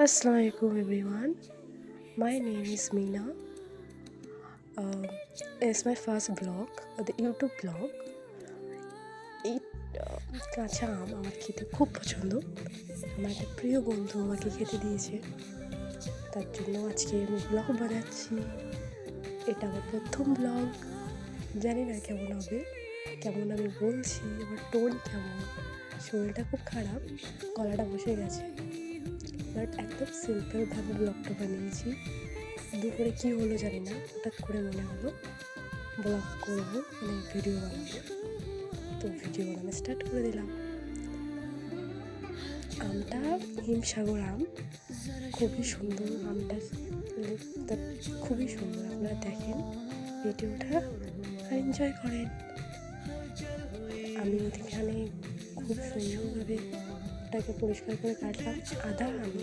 Assalamualaikum everyone. My name is Meena. It's my first blog, the YouTube blog. এই কাঁচা আম আমার খেতে খুব পছন্দ। আমার একটা প্রিয় বন্ধু আমাকে খেতে দিয়েছে, তার জন্য আজকে আমি ব্লগ বানাচ্ছি। এটা আমার প্রথম ব্লগ। জানি না কেমন হবে, কেমন আমি বলছি, আমার টোন কেমন। শরীরটা খুব খারাপ, গলাটা বসে গেছে, বাট একদম সিম্পলভাবে ব্লগটা বানিয়েছি। দুপুরে কী হলো জানি না, হঠাৎ করে মনে হলো ব্লগ করবো, ভিডিও বানাবো। তো ভিডিও বানানো স্টার্ট করে দিলাম। আমটা হিমসাগর আম, খুবই সুন্দর আমটা, খুবই সুন্দর। আপনারা দেখেন ভিডিওটা আর এনজয় করেন। আমি এখানে খুব সুন্দরভাবে ওটাকে পরিষ্কার করে কাটলাম। আদা আমি